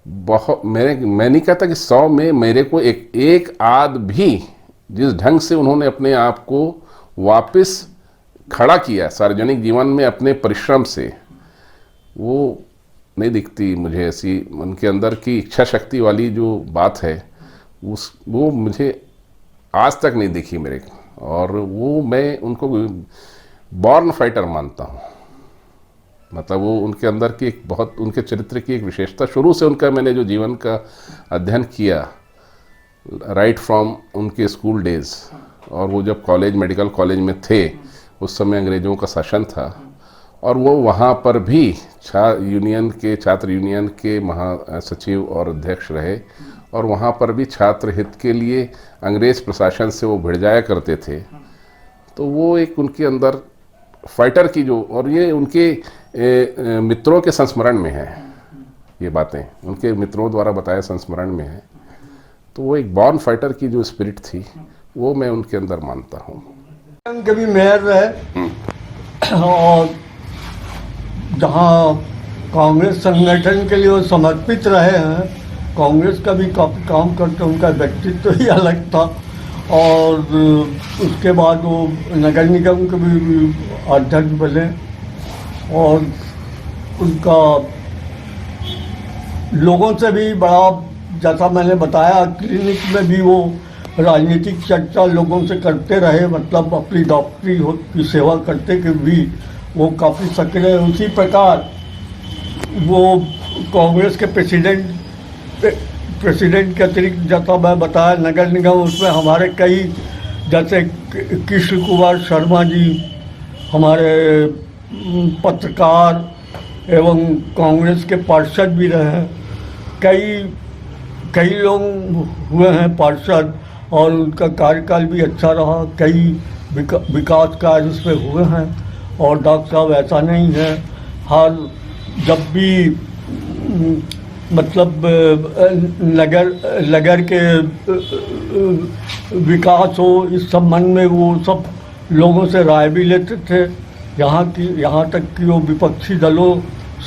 बहुत मैं नहीं कहता कि 100 में मेरे को एक आध भी जिस ढंग से उन्होंने अपने आप को वापस खड़ा किया सार्वजनिक जीवन में अपने परिश्रम से, वो नहीं दिखती मुझे ऐसी उनके अंदर की इच्छा शक्ति वाली जो बात है वो मुझे आज तक नहीं दिखी मेरे को। और वो मैं उनको बॉर्न फाइटर मानता हूँ। मतलब वो उनके अंदर की एक बहुत, उनके चरित्र की एक विशेषता शुरू से उनका मैंने जो जीवन का अध्ययन किया राइट फ्रॉम उनके स्कूल डेज, और वो जब कॉलेज मेडिकल कॉलेज में थे उस समय अंग्रेज़ों का शासन था और वो वहाँ पर भी छात्र यूनियन के महासचिव और अध्यक्ष रहे, और वहाँ पर भी छात्र हित के लिए अंग्रेज़ प्रशासन से वो भिड़ जाया करते थे। तो वो एक उनके अंदर फाइटर की जो, और ये उनके मित्रों के संस्मरण में है, ये बातें उनके मित्रों द्वारा बताया संस्मरण में है। तो वो एक बॉर्न फाइटर की जो स्पिरिट थी वो मैं उनके अंदर मानता हूँ। कभी मेयर रहे और जहाँ कांग्रेस संगठन के लिए वो समर्पित रहे हैं, कांग्रेस का भी काफ़ी काम करते, उनका व्यक्तित्व ही अलग था। और उसके बाद वो नगर निगम के भी अध्यक्ष बने और उनका लोगों से भी बड़ा, जैसा मैंने बताया, क्लिनिक में भी वो राजनीतिक चर्चा लोगों से करते रहे, मतलब अपनी डॉक्टरी की सेवा करते कि भी वो काफ़ी सक्रिय। उसी प्रकार वो कांग्रेस के प्रेसिडेंट के अतिरिक्त, जैसा मैं बताया, नगर निगम, उसमें हमारे कई, जैसे कृष्ण कुमार शर्मा जी हमारे पत्रकार एवं कांग्रेस के पार्षद भी रहे, कई लोग हुए हैं पार्षद और उनका कार्यकाल भी अच्छा रहा, कई विकास कार्य उसमें हुए हैं। और डॉक्टर साहब ऐसा नहीं है, हर जब भी मतलब नगर के विकास हो, इस संबंध में वो सब लोगों से राय भी लेते थे, यहाँ तक कि वो विपक्षी दलों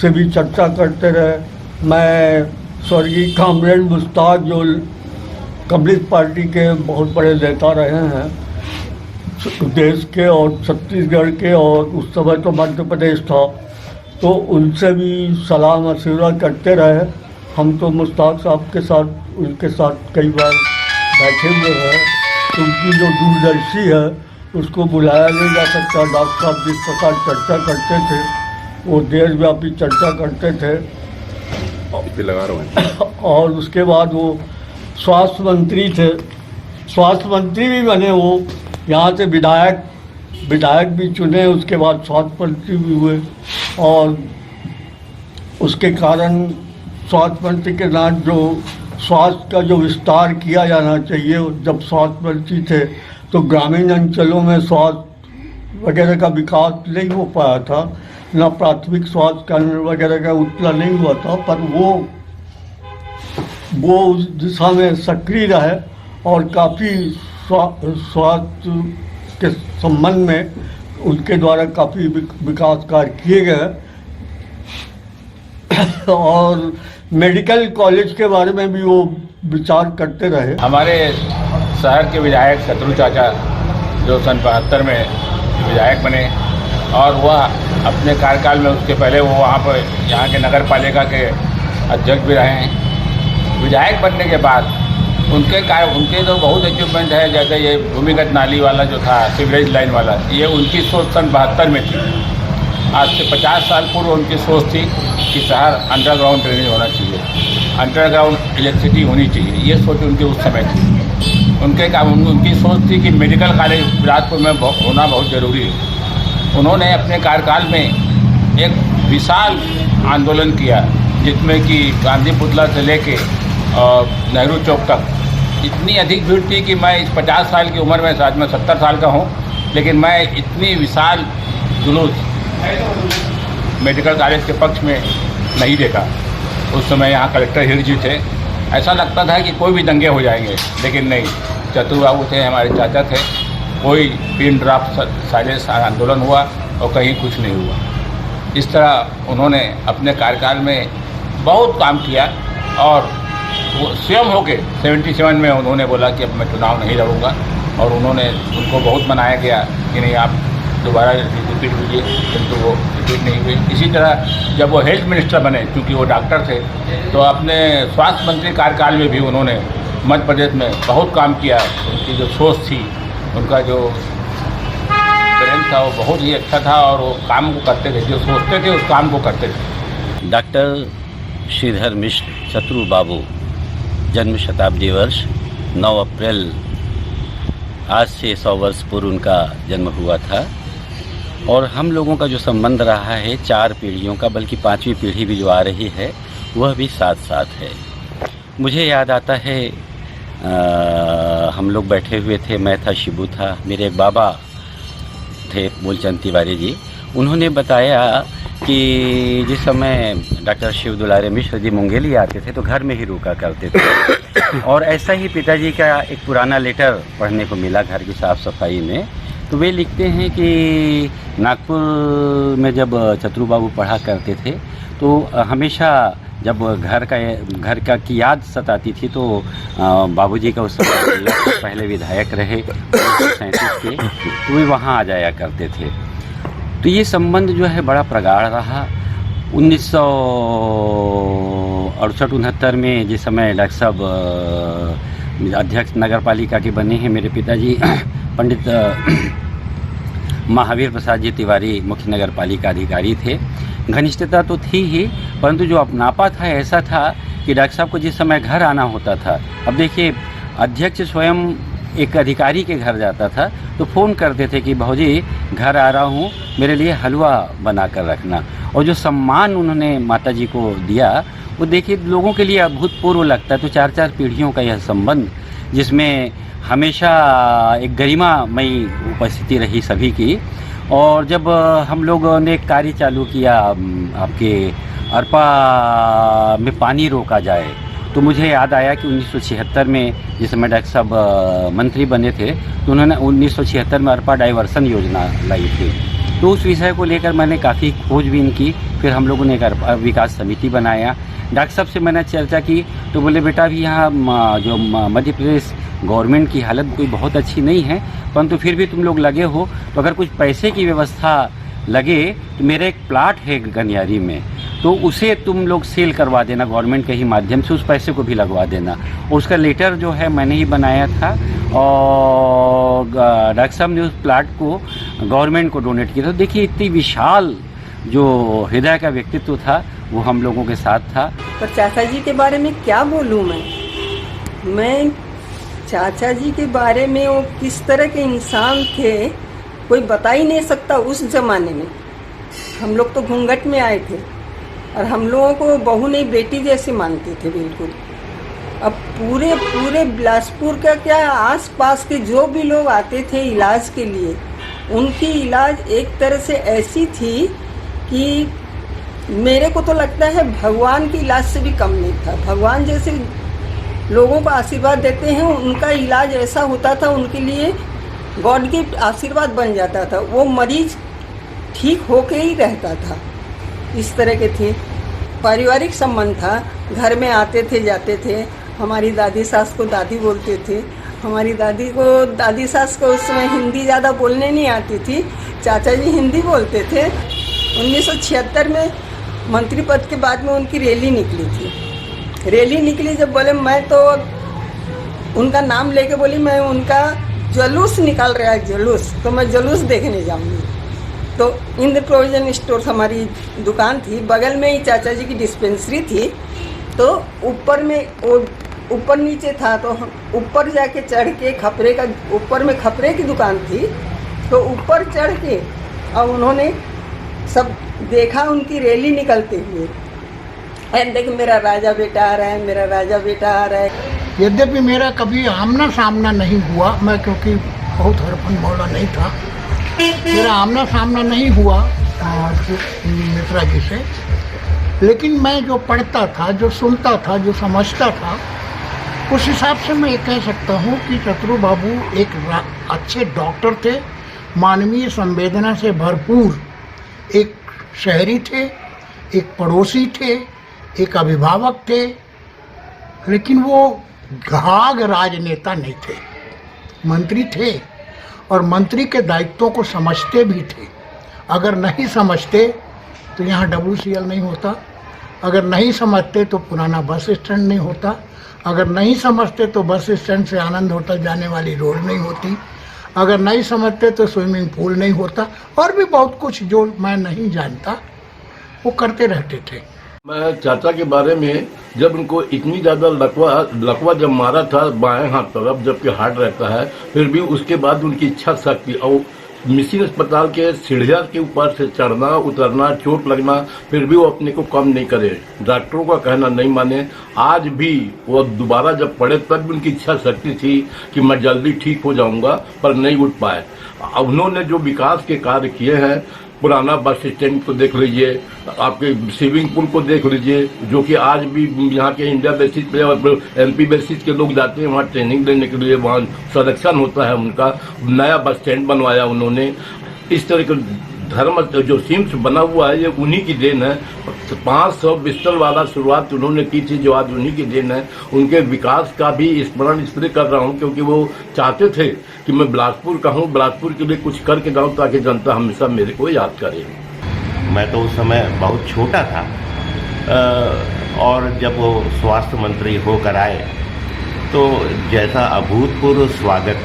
से भी चर्चा करते रहे। मैं स्वर्गीय कॉमरेड मुश्ताक, जो कम्युनिस्ट पार्टी के बहुत बड़े नेता रहे हैं देश के और छत्तीसगढ़ के, और उस समय तो मध्य प्रदेश था, तो उनसे भी सलाह मशवरा करते रहे। हम तो मुश्ताक साहब के साथ, उनके साथ कई बार बैठे हुए हैं। उनकी जो दूरदर्शी है उसको बुलाया नहीं जा सकता। डॉक्टर साहब जिस प्रकार चर्चा करते थे, वो देशव्यापी चर्चा करते थे। लगा रहा हूँ। और उसके बाद वो स्वास्थ्य मंत्री थे, स्वास्थ्य मंत्री भी बने, वो यहाँ से विधायक भी चुने, उसके बाद स्वास्थ्य मंत्री भी हुए। और उसके कारण स्वास्थ्य मंत्री के साथ जो स्वास्थ्य का जो विस्तार किया जाना चाहिए, जब स्वास्थ्य मंत्री थे तो ग्रामीण अंचलों में स्वास्थ्य वगैरह का विकास नहीं हो पाया था, न प्राथमिक स्वास्थ्य केंद्र वगैरह का उतना नहीं हुआ था। पर वो उस दिशा में सक्रिय रहे और काफ़ी स्वास्थ्य के संबंध में उनके द्वारा काफ़ी विकास कार्य किए गए। और मेडिकल कॉलेज के बारे में भी वो विचार करते रहे। हमारे शहर के विधायक शत्रु चाचा, जो सन 72 में विधायक बने, और वह अपने कार्यकाल में, उसके पहले वो वहाँ पर यहाँ के नगर पालिका के अध्यक्ष भी रहे हैं। विधायक बनने के बाद उनके तो बहुत अचीवमेंट है, जैसे ये भूमिगत नाली वाला जो था, सीवरेज लाइन वाला, ये उनकी सोच सन 72 में थी। आज से 50 साल पूर्व उनकी सोच थी कि शहर अंडरग्राउंड ड्रेनेज होना चाहिए, अंडरग्राउंड इलेक्ट्रिसिटी होनी चाहिए, ये सोच उनकी उस समय थी। उनकी सोच थी कि मेडिकल कॉलेज बिलासपुर में होना बहुत ज़रूरी है। उन्होंने अपने कार्यकाल में एक विशाल आंदोलन किया, जिसमें कि गांधी पुतला से लेके और नेहरू चौक तक इतनी अधिक भीड़ थी कि मैं इस 50 साल की उम्र में, आज मैं 70 साल का हूँ, लेकिन मैं इतनी विशाल जुलूस मेडिकल कॉलेज के पक्ष में नहीं देखा। उस समय यहाँ कलेक्टर हिर जी थे, ऐसा लगता था कि कोई भी दंगे हो जाएंगे, लेकिन नहीं, चतुर बाबू थे, हमारे चाचा थे, कोई पिन ड्रॉप साइलेंस आंदोलन हुआ और कहीं कुछ नहीं हुआ। इस तरह उन्होंने अपने कार्यकाल में बहुत काम किया और वो स्वयं होके 77 में उन्होंने बोला कि अब मैं चुनाव नहीं लड़ूंगा, और उनको बहुत मनाया गया कि नहीं, आप दोबारा रिपीट कीजिए, किंतु वो रिपीट नहीं हुई। इसी तरह जब वो हेल्थ मिनिस्टर बने, क्योंकि वो डॉक्टर थे, तो अपने स्वास्थ्य मंत्री कार्यकाल में भी उन्होंने मध्य प्रदेश में बहुत काम किया। उनकी जो सोच थी, उनका जो प्रेम था, वो बहुत ही अच्छा था और वो काम को करते थे, जो सोचते थे उस काम को करते थे। डॉक्टर श्रीधर मिश्र शत्रु बाबू, जन्म शताब्दी वर्ष 9 अप्रैल, आज से 100 वर्ष पूर्व उनका जन्म हुआ था। और हम लोगों का जो संबंध रहा है 4 पीढ़ियों का, बल्कि 5वीं पीढ़ी भी जो आ रही है वह भी साथ साथ है। मुझे याद आता है हम लोग बैठे हुए थे, मैं था, शिबू था, मेरे एक बाबा थे मूलचंद तिवारी जी, उन्होंने बताया कि जिस समय डॉक्टर शिव दुलारे मिश्र जी मुंगेली आते थे तो घर में ही रुका करते थे। और ऐसा ही पिताजी का एक पुराना लेटर पढ़ने को मिला घर की साफ़ सफाई में। तो वे लिखते हैं कि नागपुर में जब चतुरू बाबू पढ़ा करते थे तो हमेशा जब घर का की याद सताती थी तो बाबूजी का उस समय पहले विधायक रहे 1937 के, तो वे वहाँ आ जाया करते थे। तो ये संबंध जो है बड़ा प्रगाढ़ रहा। 1968-69 में जिस समय डॉक्टर साहब अध्यक्ष नगर पालिका के बने हैं, मेरे पिताजी पंडित महावीर प्रसाद जी तिवारी मुख्य नगर पालिका अधिकारी थे। घनिष्ठता तो थी ही, परंतु जो अपनापा था ऐसा था कि डॉक्टर साहब को जिस समय घर आना होता था, अब देखिए अध्यक्ष स्वयं एक अधिकारी के घर जाता था तो फ़ोन करते थे कि भाऊजी घर आ रहा हूँ, मेरे लिए हलवा बना कर रखना। और जो सम्मान उन्होंने माताजी को दिया वो देखिए लोगों के लिए अभूतपूर्व लगता है। तो 4-4 पीढ़ियों का यह संबंध, जिसमें हमेशा एक गरिमामयी उपस्थिति रही सभी की। और जब हम लोगों ने कार्य चालू किया आपके अरपा में पानी रोका जाए, तो मुझे याद आया कि 1976 में जिस समय डॉक्टर साहब मंत्री बने थे तो उन्होंने 1976 में अरपा डाइवर्सन योजना लाई थी। तो उस विषय को लेकर मैंने काफ़ी खोजबीन की। फिर हम लोगों ने एक अरपा विकास समिति बनाया। डॉक्टर साहब से मैंने चर्चा की तो बोले बेटा अभी यहाँ जो मध्य प्रदेश गवर्नमेंट की हालत कोई बहुत अच्छी नहीं है, परंतु फिर भी तुम लोग लगे हो तो अगर कुछ पैसे की व्यवस्था लगे तो मेरा एक प्लाट है गनियारी में, तो उसे तुम लोग सेल करवा देना गवर्नमेंट के ही माध्यम से, उस पैसे को भी लगवा देना। उसका लेटर जो है मैंने ही बनाया था और डॉक्टर साहब ने उस प्लाट को गवर्नमेंट को डोनेट किया था। देखिए इतनी विशाल जो हृदय का व्यक्तित्व था वो हम लोगों के साथ था। पर चाचा जी के बारे में क्या बोलूँ मैं चाचा जी के बारे में वो किस तरह के इंसान थे कोई बता ही नहीं सकता। उस ज़माने में हम लोग तो घूंघट में आए थे और हम लोगों को बहू नहीं बेटी जैसे मानते थे बिल्कुल। अब पूरे बिलासपुर का क्या आसपास के जो भी लोग आते थे इलाज के लिए, उनकी इलाज एक तरह से ऐसी थी कि मेरे को तो लगता है भगवान की इलाज से भी कम नहीं था। भगवान जैसे लोगों को आशीर्वाद देते हैं, उनका इलाज ऐसा होता था, उनके लिए गॉड गिफ्ट आशीर्वाद बन जाता था। वो मरीज ठीक होके ही रहता था। इस तरह के थे। पारिवारिक संबंध था, घर में आते थे जाते थे। हमारी दादी सास को दादी बोलते थे। हमारी दादी सास को उस समय हिंदी ज़्यादा बोलने नहीं आती थी, चाचा जी हिंदी बोलते थे। 1976 में मंत्री पद के बाद में उनकी रैली निकली थी। रैली निकली जब बोले मैं तो उनका नाम लेके बोली मैं उनका जुलूस निकाल रहा है जुलूस, तो मैं जुलूस देखने जाऊंगी। तो इंद्र प्रोविजन स्टोर हमारी दुकान थी, बगल में ही चाचा जी की डिस्पेंसरी थी। तो ऊपर नीचे था, तो ऊपर जाके चढ़ के ऊपर में खपरे की दुकान थी, तो ऊपर चढ़ के और उन्होंने सब देखा उनकी रैली निकलते हुए। देख मेरा राजा बेटा आ रहा है, मेरा राजा बेटा आ रहा है। यद्यपि मेरा कभी आमना सामना नहीं हुआ, मैं क्योंकि बहुत हरफन भोला नहीं था, मेरा आमना सामना नहीं हुआ मिश्रा जी से, लेकिन मैं जो पढ़ता था, जो सुनता था, जो समझता था, उस हिसाब से मैं ये कह सकता हूँ कि चतुरू बाबू एक अच्छे डॉक्टर थे, मानवीय संवेदना से भरपूर एक शहरी थे, एक पड़ोसी थे, एक अभिभावक थे, लेकिन वो घाघ राजनेता नहीं थे। मंत्री थे और मंत्री के दायित्वों को समझते भी थे। अगर नहीं समझते तो यहाँ WCL नहीं होता, अगर नहीं समझते तो पुराना बस स्टैंड नहीं होता, अगर नहीं समझते तो बस स्टैंड से आनंद होटल जाने वाली रोड नहीं होती, अगर नहीं समझते तो स्विमिंग पूल नहीं होता, और भी बहुत कुछ जो मैं नहीं जानता वो करते रहते थे। मैं चाचा के बारे में, जब उनको इतनी ज़्यादा लकवा जब मारा था बाएं हाथ तरफ, जबकि हार्ट रहता है, फिर भी उसके बाद उनकी इच्छा शक्ति और मिशन अस्पताल के सीढ़िया के ऊपर से चढ़ना उतरना, चोट लगना, फिर भी वो अपने को कम नहीं करे, डॉक्टरों का कहना नहीं माने। आज भी वो दोबारा जब पड़े तब भी उनकी इच्छा शक्ति थी कि मैं जल्दी ठीक हो जाऊंगा, पर नहीं उठ पाए। उन्होंने जो विकास के कार्य किए हैं, पुराना बस स्टैंड को देख लीजिए, आपके स्विमिंग पूल को देख लीजिए, जो कि आज भी यहाँ के इंडिया बेसिस पे और MP बेसिस के लोग जाते हैं वहाँ ट्रेनिंग देने के लिए, वहाँ संरक्षण होता है उनका। नया बस स्टैंड बनवाया उन्होंने। इस तरह के धर्म जो सिम्स बना हुआ है ये उन्हीं की देन है। 500 बिस्तर वाला शुरुआत उन्होंने की थी, जो आज उन्हीं की देन है। उनके विकास का भी स्मरण इसलिए कर रहा हूँ क्योंकि वो चाहते थे कि मैं बिलासपुर का हूँ, बिलासपुर के लिए कुछ करके जाऊँ ताकि जनता हमेशा मेरे को याद करे। मैं तो उस समय बहुत छोटा था और जब वो स्वास्थ्य मंत्री होकर आए तो जैसा अभूतपूर्व स्वागत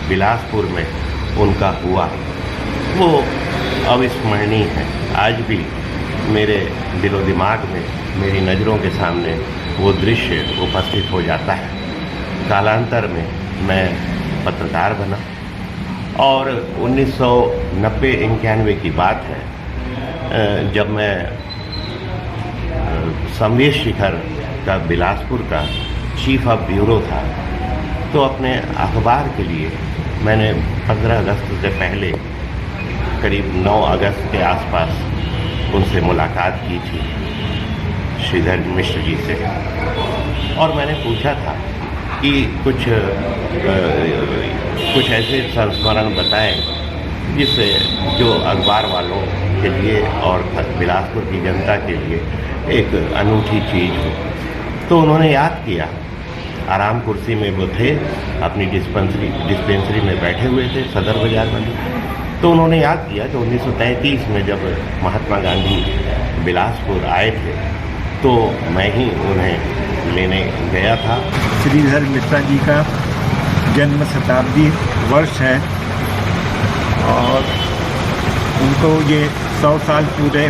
बिलासपुर में उनका हुआ वो अविस्मरणीय है। आज भी मेरे दिलो दिमाग में, मेरी नज़रों के सामने वो दृश्य उपस्थित हो जाता है। कालांतर में मैं पत्रकार बना और 1990-91 की बात है जब मैं संवेश शिखर का बिलासपुर का चीफ ऑफ ब्यूरो था, तो अपने अखबार के लिए मैंने 15 अगस्त से पहले करीब 9 अगस्त के आसपास उनसे मुलाकात की थी, श्रीधर मिश्र जी से, और मैंने पूछा था कि कुछ ऐसे संस्मरण बताएं जिससे जो अखबार वालों के लिए और बिलासपुर की जनता के लिए एक अनूठी चीज़ हो। तो उन्होंने याद किया, आराम कुर्सी में वो थे, अपनी डिस्पेंसरी में बैठे हुए थे सदर बाजार में। तो उन्होंने याद किया कि 1933 में जब महात्मा गांधी बिलासपुर आए थे तो मैं ही उन्हें लेने गया था। श्रीधर मिश्रा जी का जन्म शताब्दी वर्ष है और उनको ये 100 साल पूरे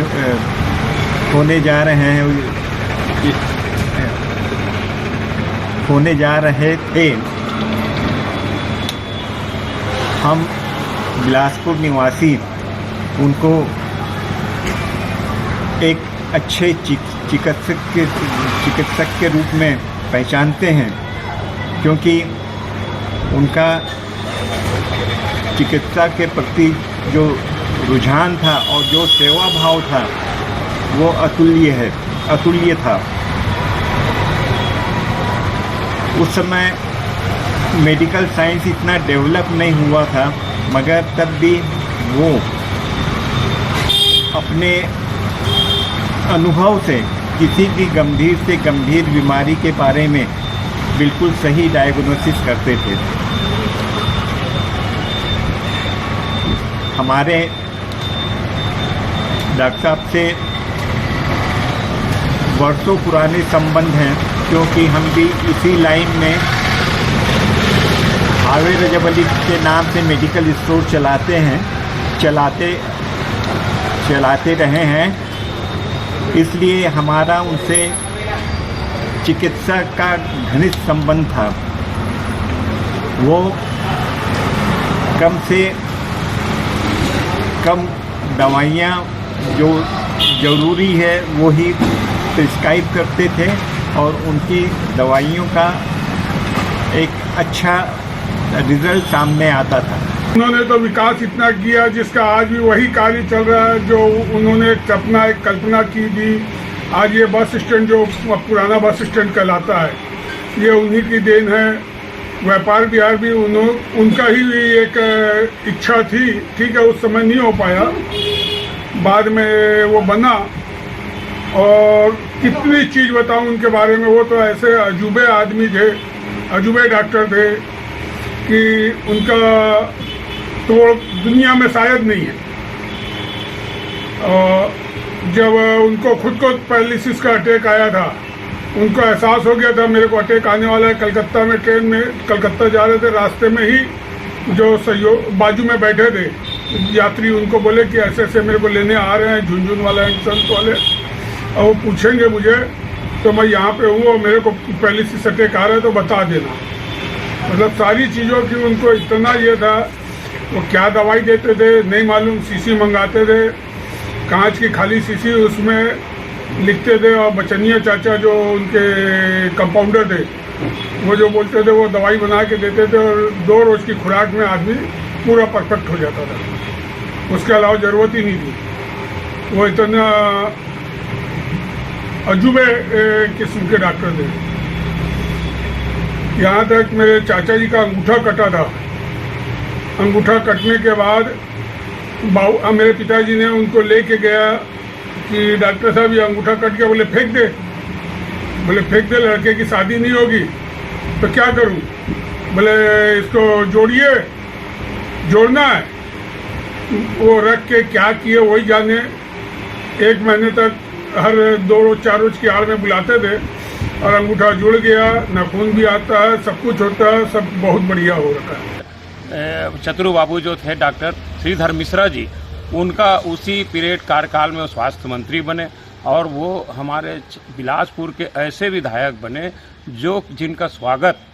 होने जा रहे हैं, होने जा रहे थे। हम बिलासपुर निवासी उनको एक अच्छे चिकित्सक के रूप में पहचानते हैं, क्योंकि उनका चिकित्सा के प्रति जो रुझान था और जो सेवा भाव था वो अतुल्य था। उस समय मेडिकल साइंस इतना डेवलप नहीं हुआ था, मगर तब भी वो अपने अनुभव से किसी भी गंभीर से गंभीर बीमारी के बारे में बिल्कुल सही डायग्नोसिस करते थे। हमारे डॉक्टर साहब से वर्षों पुराने संबंध हैं, क्योंकि हम भी इसी लाइन में हावे रजब अली के नाम से मेडिकल स्टोर चलाते रहे हैं। इसलिए हमारा उनसे चिकित्सा का घनिष्ठ संबंध था। वो कम से कम दवाइयाँ जो ज़रूरी है वो ही प्रिस्क्राइब करते थे और उनकी दवाइयों का एक अच्छा रिजल्ट सामने आता था। उन्होंने तो विकास इतना किया जिसका आज भी वही कार्य चल रहा है जो उन्होंने अपना एक कल्पना की थी। आज ये बस स्टैंड जो पुराना बस स्टैंड कहलाता है, ये उन्हीं की देन है। व्यापार विहार भी उनका ही एक इच्छा थी, ठीक है, उस समय नहीं हो पाया, बाद में वो बना। और कितनी चीज़ बताऊं उनके बारे में, वो तो ऐसे अजूबे आदमी थे, अजूबे डॉक्टर थे कि उनका तोड़ दुनिया में शायद नहीं है। और जब उनको खुद को पैरालिसिस का अटैक आया था, उनको एहसास हो गया था मेरे को अटैक आने वाला है। कलकत्ता में ट्रेन में कलकत्ता जा रहे थे, रास्ते में ही जो सहयोग बाजू में बैठे थे यात्री उनको बोले कि ऐसे ऐसे मेरे को लेने आ रहे हैं झुनझुन वाले इंसान वाले, और वो पूछेंगे मुझे तो मैं यहाँ पे हूँ और मेरे को पैरालिसिस अटैक आ रहा है तो बता देना। मतलब सारी चीज़ों की उनको इतना ये था। वो क्या दवाई देते थे नहीं मालूम, शीशी मंगाते थे, कांच की खाली शीशी, उसमें लिखते थे। और बचनिया चाचा जो उनके कंपाउंडर थे, वो जो बोलते थे वो दवाई बना के देते थे और 2 रोज़ की खुराक में आदमी पूरा परफेक्ट हो जाता था। उसके अलावा ज़रूरत ही नहीं थी। वो इतना अजूबे किस्म के डॉक्टर थे। यहाँ तक मेरे चाचा जी का अंगूठा कटा था। अंगूठा कटने के बाद मेरे पिताजी ने उनको लेके गया कि डॉक्टर साहब ये अंगूठा कट गया। बोले फेंक दे। बोले फेंक दे, लड़के की शादी नहीं होगी। तो क्या करूं? बोले इसको जोड़िए, जोड़ना है। वो रख के क्या किए वही जाने। 1 महीने तक हर 2-4 रोज की आड़ में बुलाते थे और अंगूठा जुड़ गया, नाखून भी आता है, सब कुछ होता है, सब बहुत बढ़िया हो रखा है। चतुरू बाबू जो थे डॉक्टर श्रीधर मिश्रा जी, उनका उसी पीरियड कार्यकाल में वो स्वास्थ्य मंत्री बने और वो हमारे बिलासपुर के ऐसे विधायक बने जो जिनका स्वागत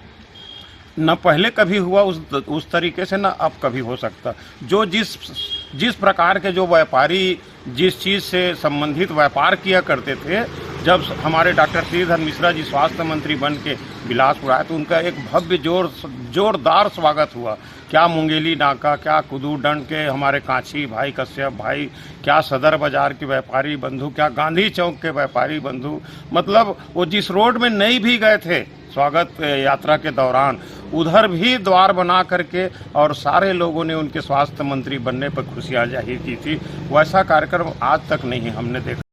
न पहले कभी हुआ उस तरीके से, न अब कभी हो सकता। जो जिस प्रकार के जो व्यापारी जिस चीज़ से संबंधित व्यापार किया करते थे, जब हमारे डॉक्टर श्रीधर मिश्रा जी स्वास्थ्य मंत्री बन के बिलासपुर आए तो उनका एक भव्य जोरदार स्वागत हुआ। क्या मुंगेली नाका, क्या कुदूरडंड के हमारे कांची भाई, कश्यप भाई, क्या सदर बाजार के व्यापारी बंधु, क्या गांधी चौक के व्यापारी बंधु, मतलब वो जिस रोड में नहीं भी गए थे स्वागत यात्रा के दौरान, उधर भी द्वार बना करके और सारे लोगों ने उनके स्वास्थ्य मंत्री बनने पर खुशियां जाहिर की थी। वैसा कार्यक्रम आज तक नहीं हमने देखा।